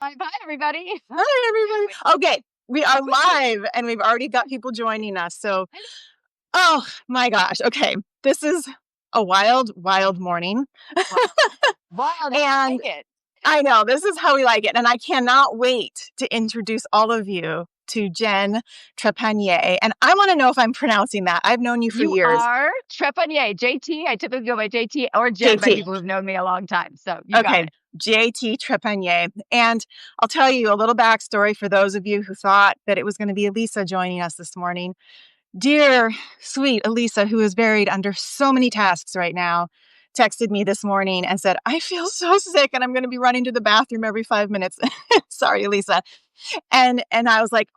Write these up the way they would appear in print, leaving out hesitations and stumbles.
Bye, everybody. Hi, everybody. Okay, we are live and we've already got people joining us. So, oh my gosh. Okay, this is a wild, wild morning. Wild, And like it. I know, this is how we like it. And I cannot wait to introduce all of you to JT Trepanier. And I want to know if I'm pronouncing that. I've known you for years. You are Trepanier, JT. I typically go by JT or Jen by people who've known me a long time. So you got it. JT Trepanier. And I'll tell you a little backstory for those of you who thought that it was going to be Elisa joining us this morning. Dear, sweet Elisa, who is buried under so many tasks right now, texted me this morning and said, I feel so sick and I'm going to be running to the bathroom every 5 minutes. Sorry, Elisa. And I was like,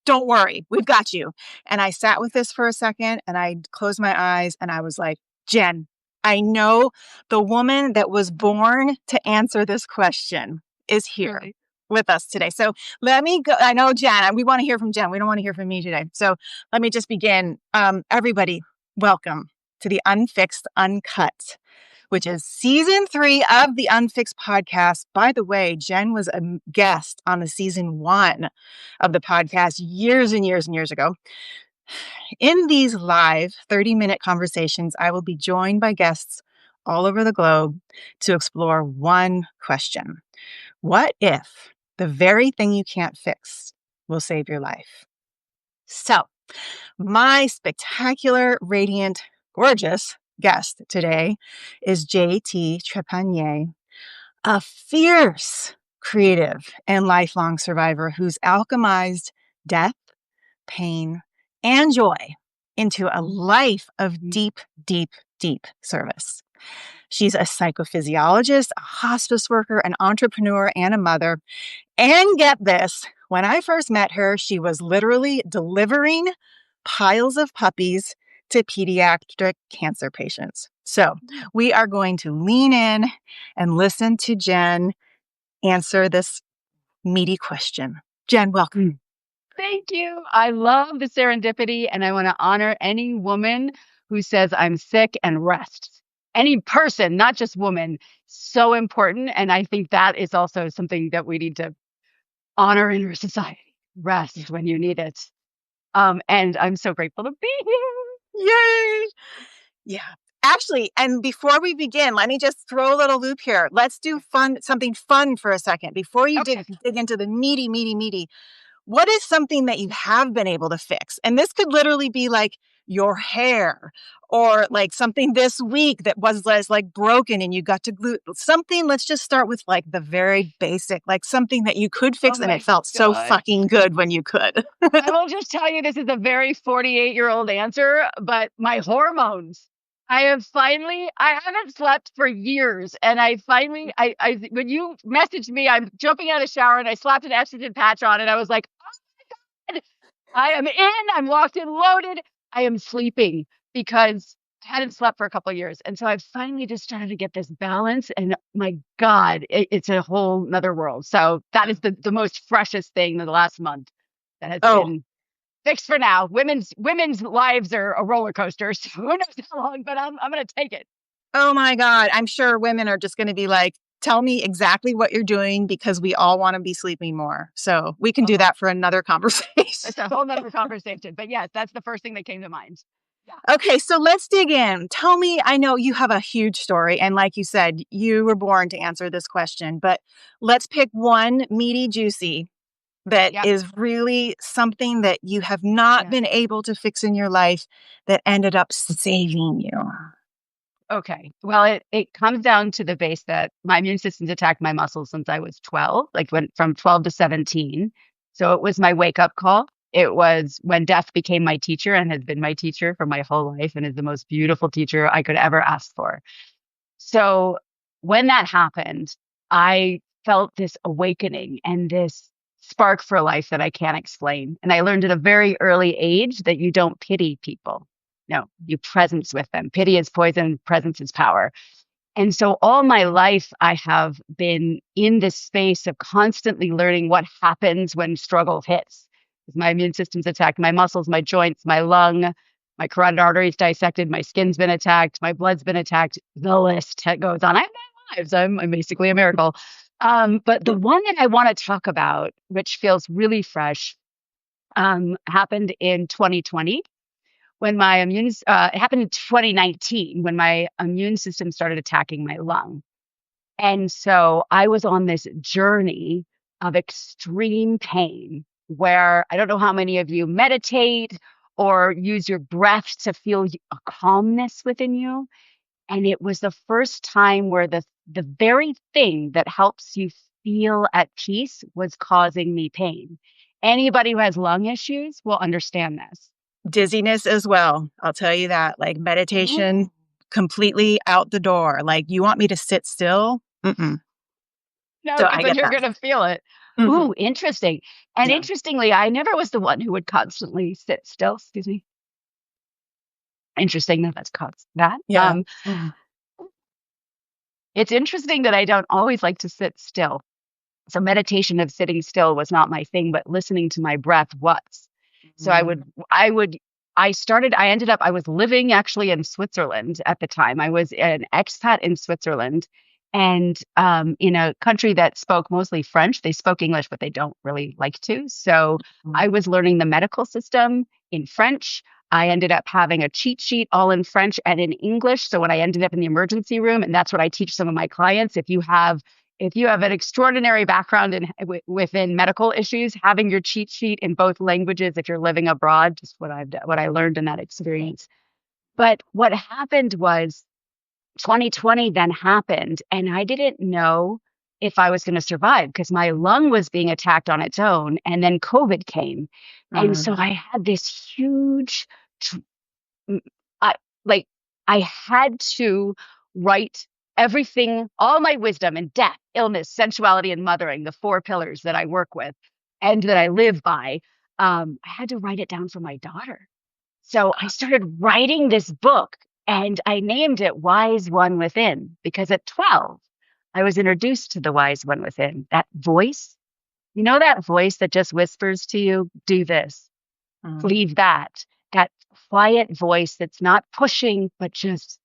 don't worry, we've got you. And I sat with this for a second and I closed my eyes and I was like, Jen, I know the woman that was born to answer this question is here with us today. So let me go. I know Jen, we want to hear from Jen. We don't want to hear from me today. So let me just begin. Everybody, welcome to the Unfixed Uncut, which is season 3 of the Unfixed podcast. By the way, Jen was a guest on the season 1 of the podcast years and years and years ago. In these live 30-minute conversations, I will be joined by guests all over the globe to explore one question. What if the very thing you can't fix will save your life? So, my spectacular, radiant, gorgeous guest today is JT Trepanier, a fierce, creative, and lifelong survivor who's alchemized death, pain, and joy into a life of deep, deep, deep service. She's a psychophysiologist, a hospice worker, an entrepreneur, and a mother. And get this, when I first met her, she was literally delivering piles of puppies to pediatric cancer patients. So we are going to lean in and listen to Jen answer this meaty question. Jen, welcome. Thank you. I love the serendipity, and I want to honor any woman who says I'm sick and rest. Any person, not just woman, so important. And I think that is also something that we need to honor in our society. Rest when you need it. And I'm so grateful to be here. Yay! Yeah. Actually, and before we begin, let me just throw a little loop here. Let's do something fun for a second. Before you dig into the meaty, what is something that you have been able to fix? And this could literally be like your hair or like something this week that was like broken and you got to glue something. Let's just start with like the very basic, like something that you could fix and it felt so fucking good when you could. I will just tell you, this is a very 48-year-old answer, but my hormones. I haven't slept for years. And I finally, when you messaged me, I'm jumping out of the shower and I slapped an estrogen patch on and I was like, oh my God, I am in, I'm locked and loaded. I am sleeping because I hadn't slept for a couple of years. And so I've finally just started to get this balance and my God, it's a whole nother world. So that is the most freshest thing in the last month that has been fixed for now. Women's lives are a roller coaster. So who knows how long, but I'm going to take it. Oh my God. I'm sure women are just going to be like, tell me exactly what you're doing because we all want to be sleeping more. So we can do that for another conversation. It's a whole nother conversation. But yes, that's the first thing that came to mind. Yeah. Okay, so let's dig in. Tell me, I know you have a huge story. And like you said, you were born to answer this question. But let's pick one meaty, juicy that is really something that you have not been able to fix in your life that ended up saving you. Okay. Well, it comes down to the base that my immune system's attacked my muscles since I was 12, like from 12 to 17. So it was my wake up call. It was when death became my teacher and has been my teacher for my whole life and is the most beautiful teacher I could ever ask for. So when that happened, I felt this awakening and this spark for life that I can't explain. And I learned at a very early age that you don't pity people. No, you presence with them. Pity is poison, presence is power. And so all my life, I have been in this space of constantly learning what happens when struggle hits. My immune system's attacked, my muscles, my joints, my lung, my carotid arteries dissected, my skin's been attacked, my blood's been attacked. The list goes on. I have 9 lives. I'm basically a miracle. But the one that I want to talk about, which feels really fresh, happened in 2020 when my it happened in 2019 when my immune system started attacking my lung. And so I was on this journey of extreme pain where I don't know how many of you meditate or use your breath to feel a calmness within you. And it was the first time where the very thing that helps you feel at peace was causing me pain. Anybody who has lung issues will understand this. Dizziness as well. I'll tell you that. Like meditation, completely out the door. Like, you want me to sit still? Mm-mm. No, So because I then get you're that. going to feel it. Mhm. Ooh, interesting. And Yeah. interestingly, I never was the one who would constantly sit still. Excuse me. Interesting that that's caused that. Yeah. Mhm. It's interesting that I don't always like to sit still. So meditation of sitting still was not my thing, but listening to my breath was. So I ended up, I was living actually in Switzerland at the time. I was an expat in Switzerland and in a country that spoke mostly French. They spoke English, but they don't really like to. So I was learning the medical system in French. I ended up having a cheat sheet all in French and in English. So when I ended up in the emergency room, and that's what I teach some of my clients, if you have an extraordinary background within medical issues, having your cheat sheet in both languages if you're living abroad, just what I learned in that experience. But what happened was 2020 then happened, and I didn't know if I was going to survive because my lung was being attacked on its own, and then COVID came, and so I had this huge I like I had to write everything, all my wisdom and death, illness, sensuality, and mothering, the four pillars that I work with and that I live by. I had to write it down for my daughter. So I started writing this book and I named it Wise One Within because at 12, I was introduced to the Wise One Within, that voice. You know, that voice that just whispers to you, do this, leave that quiet voice that's not pushing, but just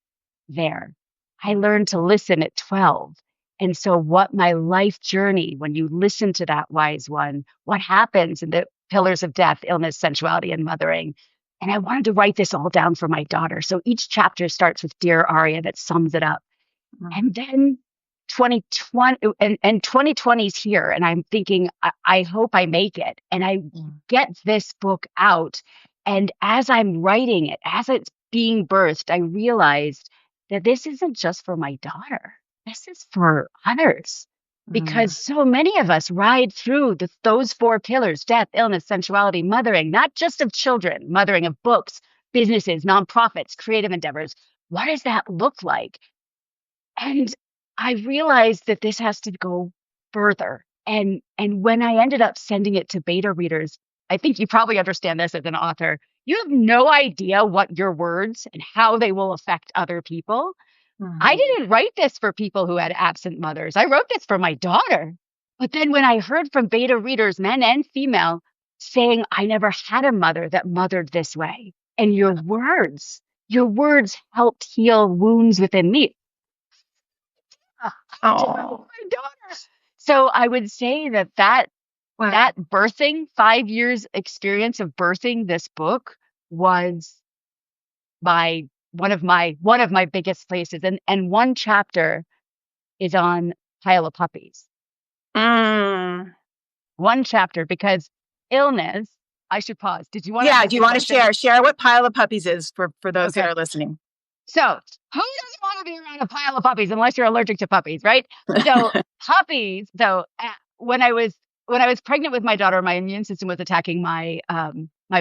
there. I learned to listen at 12. And so, what my life journey, when you listen to that wise one, what happens in the pillars of death, illness, sensuality, and mothering? And I wanted to write this all down for my daughter. So each chapter starts with Dear Aria that sums it up. And then 2020 and 2020 is here. And I'm thinking, I hope I make it. And I get this book out. And as I'm writing it, as it's being birthed, I realized that this isn't just for my daughter. This is for others. Because so many of us ride through those four pillars, death, illness, sensuality, mothering, not just of children, mothering of books, businesses, nonprofits, creative endeavors. What does that look like? And I realized that this has to go further. And when I ended up sending it to beta readers, I think you probably understand this as an author. You have no idea what your words and how they will affect other people. I didn't write this for people who had absent mothers. I wrote this for my daughter. But then when I heard from beta readers, men and female, saying, I never had a mother that mothered this way. And your words helped heal wounds within me. Oh, My daughter. So I would say that wow. birthing, 5 years experience of birthing this book was my one of my biggest places. And one chapter is on Pile of Puppies. Mm. One chapter because illness. I should pause. Did you want to Yeah. ask Do a you want to question? share what Pile of Puppies is for those that Okay. are listening? So, who doesn't want to be around a pile of puppies unless you're allergic to puppies, right? So, puppies. So, when I was pregnant with my daughter, my immune system was attacking my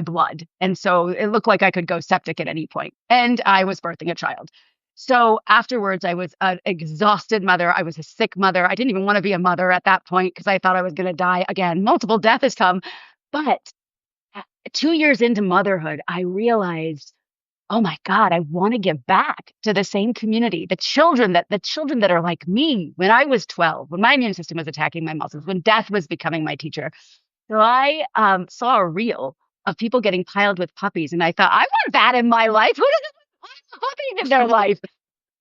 blood, and so it looked like I could go septic at any point, and I was birthing a child. So afterwards, I was an exhausted mother. I was a sick mother. I didn't even want to be a mother at that point because I thought I was going to die again. Multiple death has come, but 2 years into motherhood, I realized, oh my God, I want to give back to the same community, the children that are like me when I was 12, when my immune system was attacking my muscles, when death was becoming my teacher. So I saw a reel of people getting piled with puppies, and I thought, I want that in my life. Who doesn't want puppies in their life?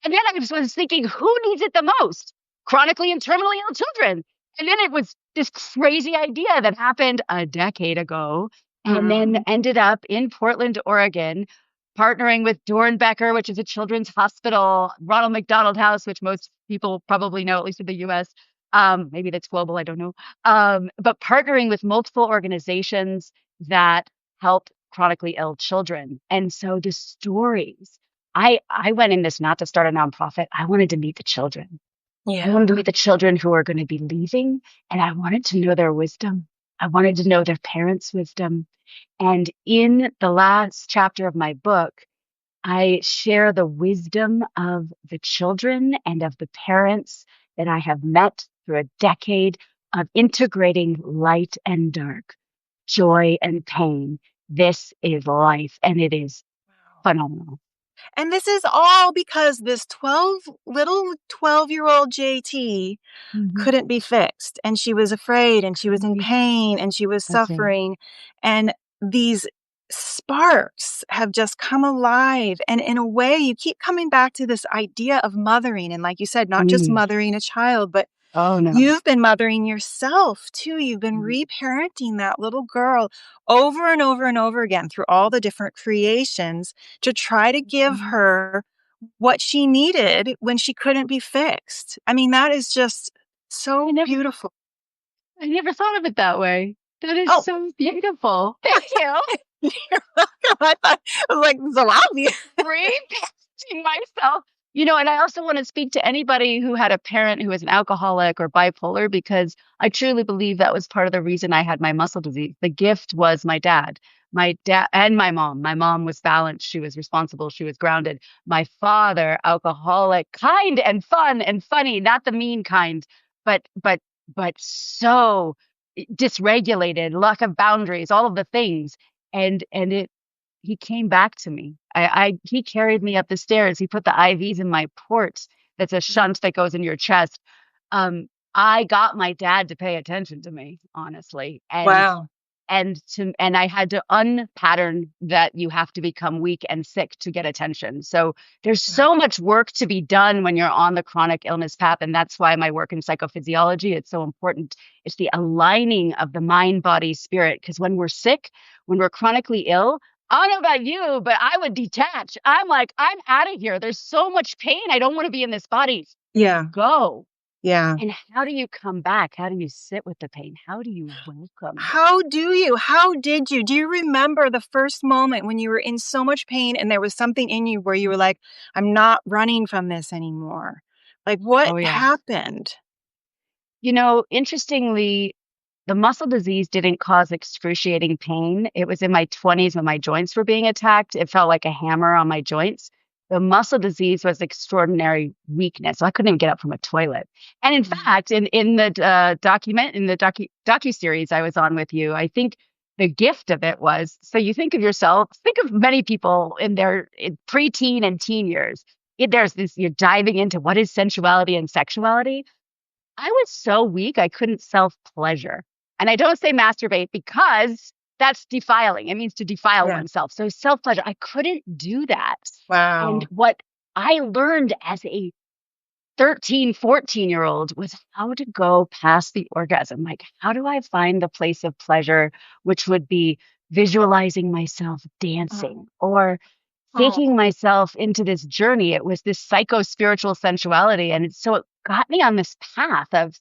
And then I was thinking, who needs it the most? chronically and terminally ill children. And then it was this crazy idea that happened a decade ago and then ended up in Portland, Oregon, partnering with Dornbecker, which is a children's hospital, Ronald McDonald House, which most people probably know, at least in the US. Maybe that's global, I don't know. But partnering with multiple organizations that help chronically ill children. And so the stories, I went in this not to start a nonprofit. I wanted to meet the children. I wanted to meet the children who are going to be leaving, and I wanted to know their wisdom. I wanted to know their parents' wisdom. And in the last chapter of my book, I share the wisdom of the children and of the parents that I have met through a decade of integrating light and dark, joy and pain. This is life, and it is phenomenal. And this is all because this 12-year-old JT couldn't be fixed. And she was afraid and she was in pain and she was suffering. And these sparks have just come alive. And in a way, you keep coming back to this idea of mothering. And like you said, not just mothering a child, but you've been mothering yourself too. You've been reparenting that little girl over and over and over again through all the different creations to try to give her what she needed when she couldn't be fixed. I mean, that is just so beautiful. I never thought of it that way. That is so beautiful. Thank you. You're welcome. I thought it was like so obvious. Reparenting myself. You know, and I also want to speak to anybody who had a parent who was an alcoholic or bipolar, because I truly believe that was part of the reason I had my muscle disease. The gift was my dad and my mom. My mom was balanced. She was responsible. She was grounded. My father, alcoholic, kind and fun and funny, not the mean kind, but so dysregulated, lack of boundaries, all of the things. And he came back to me. He carried me up the stairs. He put the IVs in my port. That's a shunt that goes in your chest. I got my dad to pay attention to me, honestly. And I had to unpattern that you have to become weak and sick to get attention. So there's so much work to be done when you're on the chronic illness path. And that's why my work in psychophysiology, it's so important. It's the aligning of the mind, body, spirit. Because when we're sick, when we're chronically ill, I don't know about you, but I would detach. I'm like, I'm out of here. There's so much pain. I don't want to be in this body. Go. Yeah. And how do you come back? How do you sit with the pain? How do you welcome? How did you? Do you remember the first moment when you were in so much pain and there was something in you where you were like, I'm not running from this anymore? Like, what happened? You know, interestingly, the muscle disease didn't cause excruciating pain. It was in my 20s when my joints were being attacked. It felt like a hammer on my joints. The muscle disease was extraordinary weakness. So I couldn't even get up from a toilet. And in fact, in the docuseries I was on with you, I think the gift of it was, so you think of many people in their preteen and teen years. There's this, you're diving into what is sensuality and sexuality. I was so weak, I couldn't self-pleasure. And I don't say masturbate because that's defiling. It means to defile oneself. So self-pleasure, I couldn't do that. Wow. And what I learned as a 13, 14-year-old was how to go past the orgasm. Like, how do I find the place of pleasure, which would be visualizing myself dancing or taking myself into this journey. It was this psycho-spiritual sensuality. And so it got me on this path of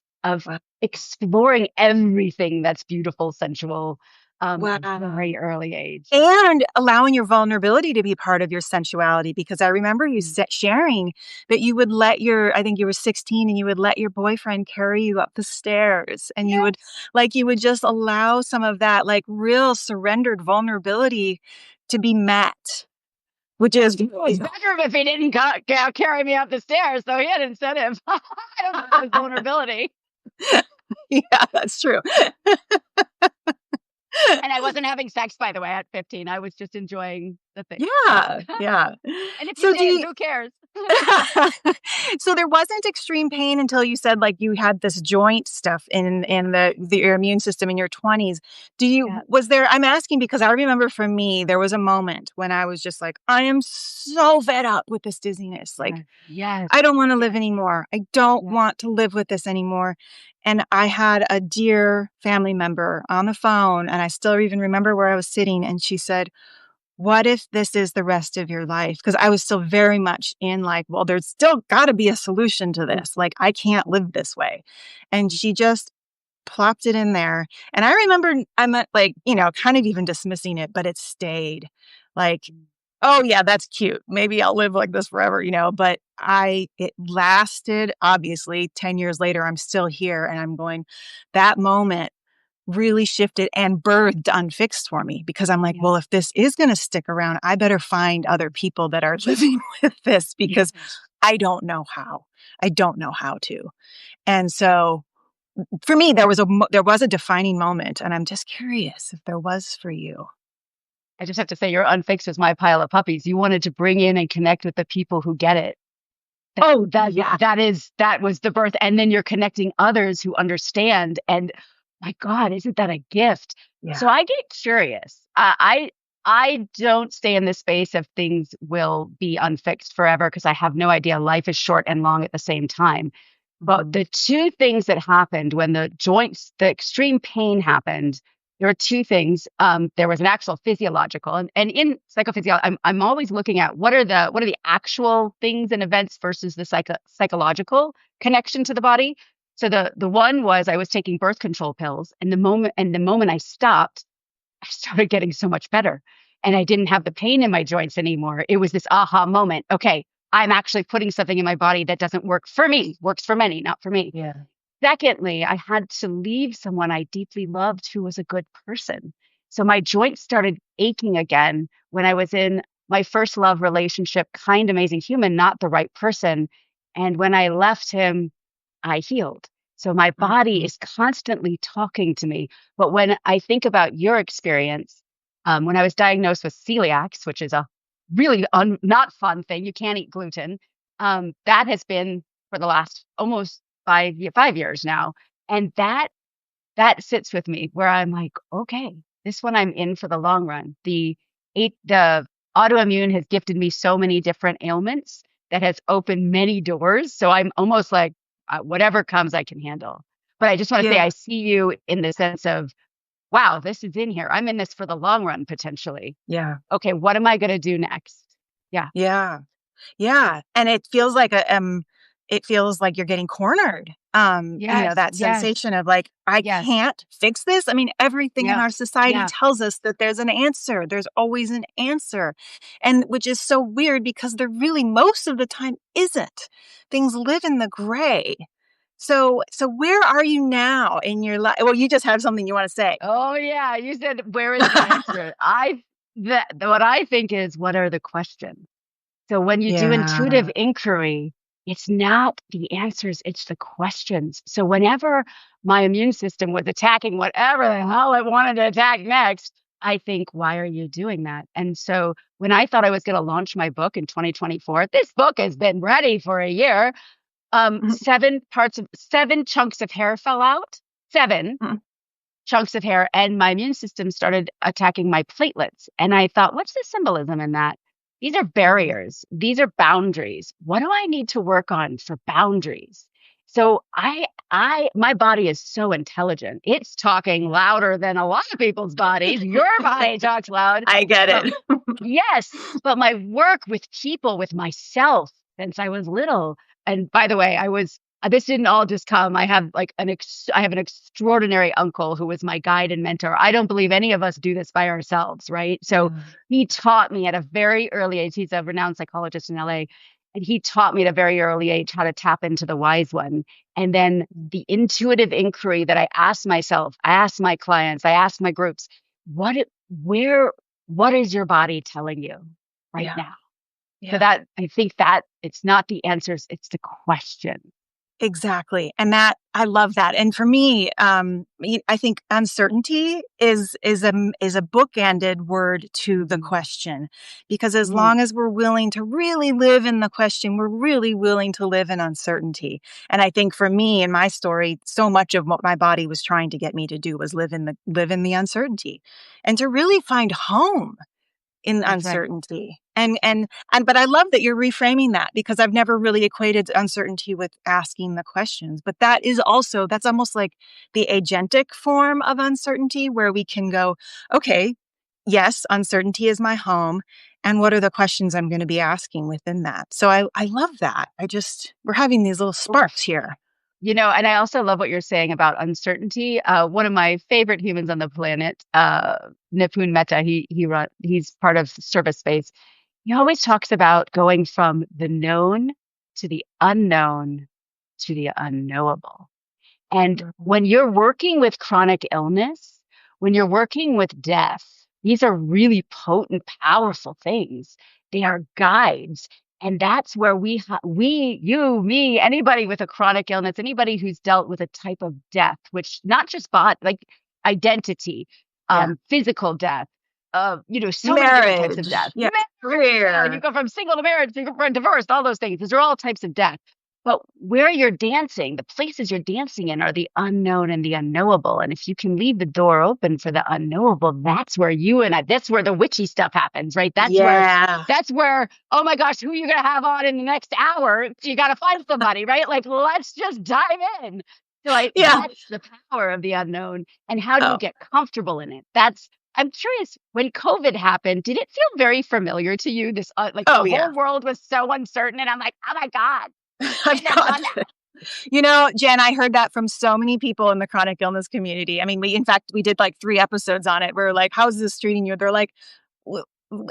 exploring everything that's beautiful, sensual, at a very early age. And allowing your vulnerability to be part of your sensuality. Because I remember you sharing that you would let I think you were 16, and you would let your boyfriend carry you up the stairs. And you would just allow some of that like real surrendered vulnerability to be met. Which is it was better if he didn't carry me up the stairs, so he had incentive. I don't know if it was vulnerability. Yeah, that's true. And I wasn't having sex, by the way, at 15. I was just enjoying the thing. Yeah. And if you say it, who cares? So there wasn't extreme pain until you said like you had this joint stuff in your immune system in your 20s. Yeah. Was there, I'm asking because I remember for me, there was a moment when I was just like, I am so fed up with this dizziness. Like, Yes. I don't want to live anymore. I don't Yeah. want to live with this anymore. And I had a dear family member on the phone, and I still even remember where I was sitting, and she said, what if this is the rest of your life? Because I was still very much in like, well, there's still got to be a solution to this. Like, I can't live this way. And she just plopped it in there. And I remember I'm like, kind of even dismissing it, but it stayed. Like, oh yeah, that's cute. Maybe I'll live like this forever, but it lasted, obviously 10 years later, I'm still here and I'm going, that moment really shifted and birthed Unfixed for me because I'm like, Yeah. well, if this is going to stick around, I better find other people that are living with this because I don't know how. I don't know how to. And so for me, there was a defining moment, and I'm just curious if there was for you. I just have to say, your Unfixed was my pile of puppies. You wanted to bring in and connect with the people who get it. Yeah. That was the birth. And then you're connecting others who understand. And my God, isn't that a gift? Yeah. So I get curious. I don't stay in this space of things will be unfixed forever because I have no idea. Life is short and long at the same time. But the two things that happened when the extreme pain happened, there were two things. There was an actual physiological, and in psychophysiology, I'm always looking at what are the actual things and events versus the psychological connection to the body. So the one was I was taking birth control pills, and the moment I stopped, I started getting so much better, and I didn't have the pain in my joints anymore. It was this aha moment. Okay, I'm actually putting something in my body that doesn't work for me, works for many, not for me. Yeah. Secondly, I had to leave someone I deeply loved who was a good person. So my joints started aching again when I was in my first love relationship, kind, amazing human, not the right person. And when I left him, I healed. So my body is constantly talking to me. But when I think about your experience, when I was diagnosed with celiacs, which is a really not fun thing, you can't eat gluten. That has been for the last almost 5 years now. And that sits with me where I'm like, okay, this one I'm in for the long run. The autoimmune has gifted me so many different ailments that has opened many doors. So I'm almost like, whatever comes, I can handle. But I just want to say, I see you in the sense of, wow, this is in here. I'm in this for the long run, potentially. Yeah. Okay, what am I going to do next? Yeah. Yeah. Yeah. And it feels like you're getting cornered. Yes. That sensation of like, I can't fix this. I mean, everything in our society tells us that there's an answer. There's always an answer. And which is so weird because there really most of the time isn't. Things live in the gray. So where are you now in your life? Well, you just have something you want to say. Oh yeah, you said where is the answer? What I think is what are the questions? So when you do intuitive inquiry, it's not the answers, it's the questions. So whenever my immune system was attacking whatever the hell it wanted to attack next, I think, why are you doing that? And so when I thought I was going to launch my book in 2024, this book has been ready for a year. 7 chunks of hair fell out. 7 chunks of hair, and my immune system started attacking my platelets. And I thought, what's the symbolism in that? These are barriers. These are boundaries. What do I need to work on for boundaries? So my body is so intelligent. It's talking louder than a lot of people's bodies. Your body talks loud. I get it. Yes. But my work with people, with myself since I was little. And by the way, this didn't all just come. I have an extraordinary uncle who was my guide and mentor. I don't believe any of us do this by ourselves, right? So he taught me at a very early age. He's a renowned psychologist in LA. And he taught me at a very early age how to tap into the wise one. And then the intuitive inquiry that I asked myself, I asked my clients, I asked my groups, what is your body telling you right now? Yeah. So that I think that it's not the answers, it's the question. Exactly. And that I love that. And for me, I think uncertainty is a bookended word to the Mhm. question, because as Mm, long as we're willing to really live in the question, we're really willing to live in uncertainty. And I think for me in my story, so much of what my body was trying to get me to do was live in the uncertainty and to really find home in that's right. uncertainty. And but I love that you're reframing that, because I've never really equated uncertainty with asking the questions. But that's almost like the agentic form of uncertainty, where we can go, okay, yes, uncertainty is my home. And what are the questions I'm going to be asking within that? So I love that. We're having these little sparks here. And I also love what you're saying about uncertainty. One of my favorite humans on the planet, Nipun Mehta, he's part of service space. He always talks about going from the known to the unknown to the unknowable. And Mhm. when you're working with chronic illness, when you're working with death, these are really potent, powerful things. They are guides. And that's where you, me, anybody with a chronic illness, anybody who's dealt with a type of death, which not just body, like identity, Yeah. physical death, so many different types of Marriage. death. Yeah. You Career. go from single to marriage, you go from divorce, all those things. These are all types of death. But where you're dancing, the places you're dancing in are the unknown and the unknowable. And if you can leave the door open for the unknowable, that's where the witchy stuff happens, right? Yeah. That's where, oh my gosh, who are you going to have on in the next hour? You got to find somebody, right? Like, let's just dive in. Yeah. That's the power of the unknown. And how do you Oh. get comfortable in it? I'm curious, when COVID happened, did it feel very familiar to you? Like Oh the yeah. whole world was so uncertain. And I'm like, oh my God, I've been there, got done that. Jen, I heard that from so many people in the chronic illness community. I mean, in fact, we did like 3 episodes on it. We're like, how's this treating you? They're like, "W-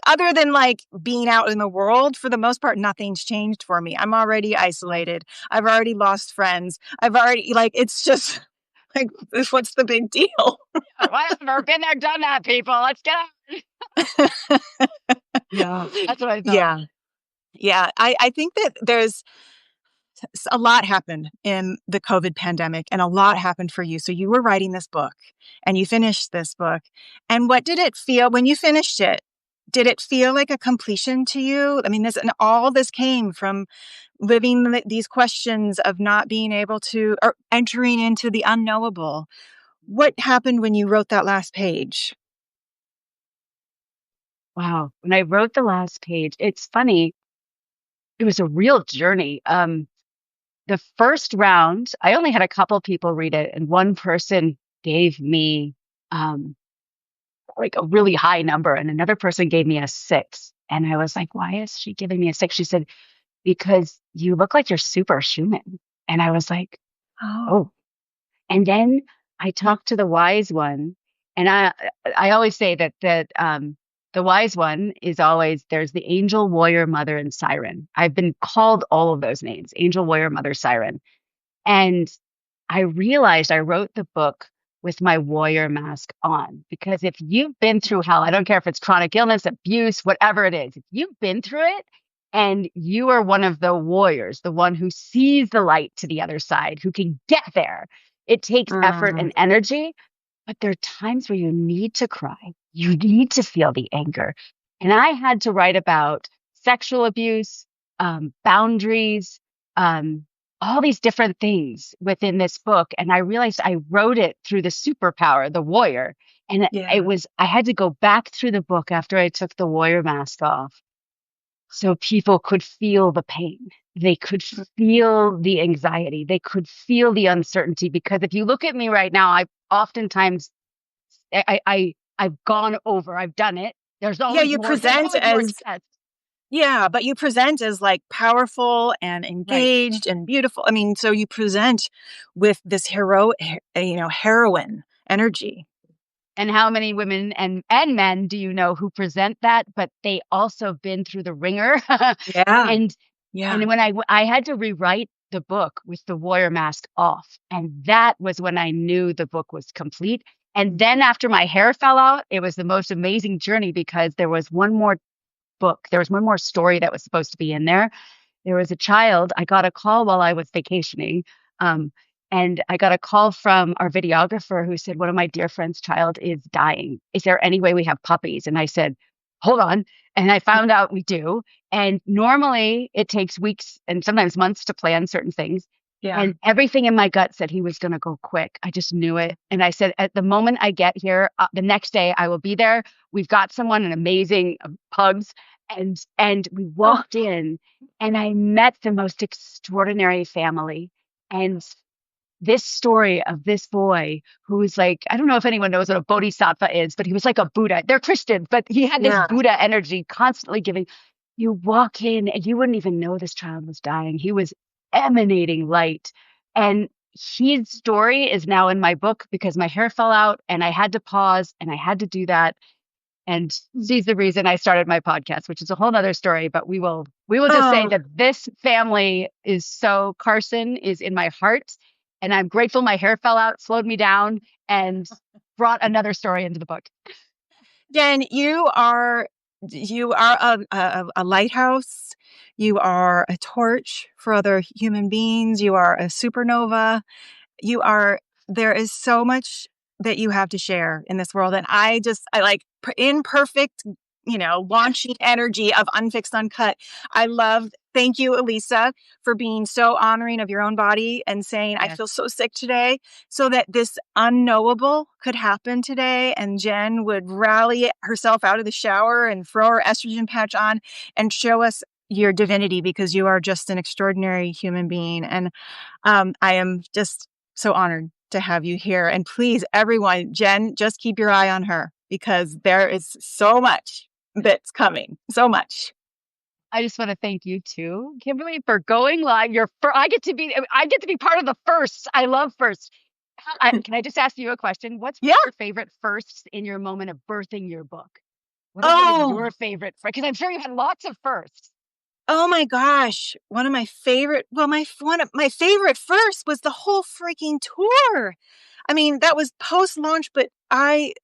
other than like being out in the world, for the most part, nothing's changed for me. I'm already isolated. I've already lost friends. It's just like, what's the big deal? Whatever, been there, done that, people. Let's get out. Yeah, that's what I thought. Yeah. Yeah. I think that there's a lot happened in the COVID pandemic, and a lot happened for you. So you were writing this book and you finished this book. And what did it feel when you finished it? Did it feel like a completion to you? I mean, all this came from living these questions of not being able to, or entering into the unknowable. What happened when you wrote that last page? Wow. When I wrote the last page, it's funny. It was a real journey. The first round, I only had a couple people read it, and one person gave me um, like a really high number, and another person gave me a 6. And I was like, why is she giving me a 6? She said, because you look like you're superhuman. And I was like, Oh. oh. And then I talked to the wise one, and I always say that the wise one is always there's the angel, warrior, mother, and siren. I've been called all of those names: angel, warrior, mother, siren. And I realized I wrote the book with my warrior mask on, because if you've been through hell, I don't care if it's chronic illness, abuse, whatever it is, if you've been through it and you are one of the warriors, the one who sees the light to the other side, who can get there, it takes effort Mm. and energy. But there are times where you need to cry. You need to feel the anger. And I had to write about sexual abuse, boundaries, um, all these different things within this book. And I realized I wrote it through the superpower, the warrior. And Yeah. I had to go back through the book after I took the warrior mask off so people could feel the pain. They could feel the anxiety. They could feel the uncertainty. Because if you look at me right now, I've oftentimes, I've gone over, I've done it. Yeah, There's always more to test. yeah, but you present as like powerful and Right. engaged and beautiful. I mean, so you present with this heroine energy. And how many women and men do you know who present that, but they also been through the ringer? Yeah. and Yeah. and when I had to rewrite the book with the warrior mask off, and that was when I knew the book was complete. And then after my hair fell out, it was the most amazing journey, because there was one more story that was supposed to be in there there was a child. I got a call while I was vacationing. Um, and I got a call from our videographer who said, one of my dear friend's child is dying. Is there any way we have puppies? And I said, hold on. And I found out we do. And normally it takes weeks and sometimes months to plan certain things. Yeah. And everything in my gut said he was going to go quick. I just knew it. And I said, at the moment I get here, the next day I will be there. We've got someone, an amazing pugs. And we walked in and I met the most extraordinary family. And this story of this boy who was like, I don't know if anyone knows what a bodhisattva is, but he was like a Buddha. They're Christian, but he had this Buddha energy constantly giving. You walk in and you wouldn't even know this child was dying. He was emanating light. And his story is now in my book because my hair fell out and I had to pause and I had to do that. And she's the reason I started my podcast, which is a whole nother story, but we will just say that this family is so Carson is in my heart. And I'm grateful my hair fell out, slowed me down, and brought another story into the book. Jen, you are a lighthouse. You are a torch for other human beings. You are a supernova. There is so much that you have to share in this world. And I like in perfect, launching energy of Unfixed Uncut. Thank you, Elisa, for being so honoring of your own body and saying, yes. I feel so sick today, so that this unknowable could happen today. And Jen would rally herself out of the shower and throw her estrogen patch on and show us your divinity, because you are just an extraordinary human being. And I am just so honored to have you here. And please, everyone, Jen, just keep your eye on her, because there is so much that's coming. So much. I just want to thank you too, Kimberly, for going live. I get to be part of the first. I love first. Can I just ask you a question? What's your favorite firsts in your moment of birthing your book? What is your favorite? Because I'm sure you had lots of firsts. Oh my gosh. One of my favorite first was the whole freaking tour. I mean, that was post-launch, but I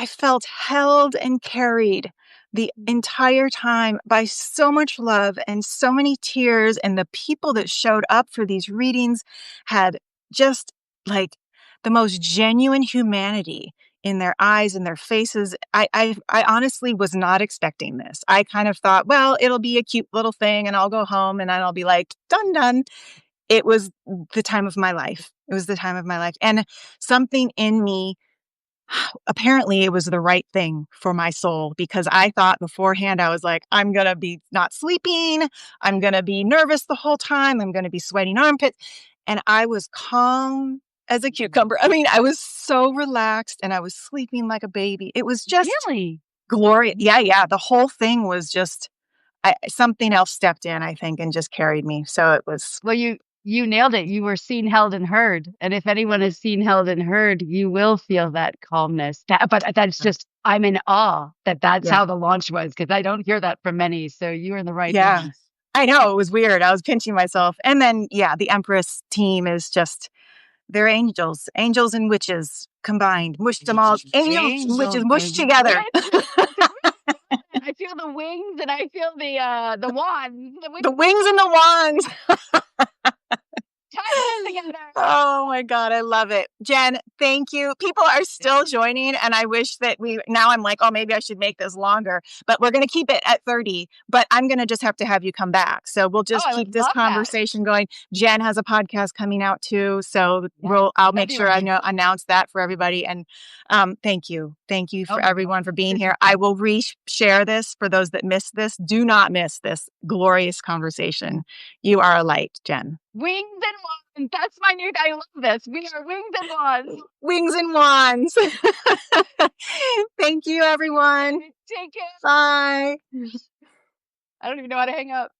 felt held and carried the entire time by so much love and so many tears. And the people that showed up for these readings had just like the most genuine humanity in their eyes and their faces. I honestly was not expecting this. I kind of thought, well, it'll be a cute little thing and I'll go home and then I'll be like, done. It was the time of my life. It was the time of my life. And something in me, apparently it was the right thing for my soul, because I thought beforehand, I was like, I'm going to be not sleeping. I'm going to be nervous the whole time. I'm going to be sweating armpits. And I was calm as a cucumber. I mean, I was so relaxed and I was sleeping like a baby. It was just glorious. Yeah. The whole thing was just, something else stepped in, I think, and just carried me. So it was. Well, you nailed it. You were seen, held, and heard. And if anyone is seen, held, and heard, you will feel that calmness. But that's just, I'm in awe that's how the launch was, because I don't hear that from many. So you were in the right one. I know. It was weird. I was pinching myself. And then, the Empress team is just, they're angels and witches combined. Mushed them all. Angels and witches mushed together. I feel the wings and I feel the wands. The wings and the wands. Together. Oh my God, I love it. Jen, thank you. People are still joining, and I wish that now I'm like, oh, maybe I should make this longer, but we're going to keep it at 30, but I'm going to just have to have you come back. So we'll just keep this conversation going. Jen has a podcast coming out too. So I'll make sure I announce that for everybody. And thank you. Thank you for everyone for being here. I will share this for those that missed this. Do not miss this glorious conversation. You are a light, Jen. Wings and wands. That's my new. I love this. We are wings and wands. Wings and wands. Thank you, everyone. Take care. Bye. I don't even know how to hang up.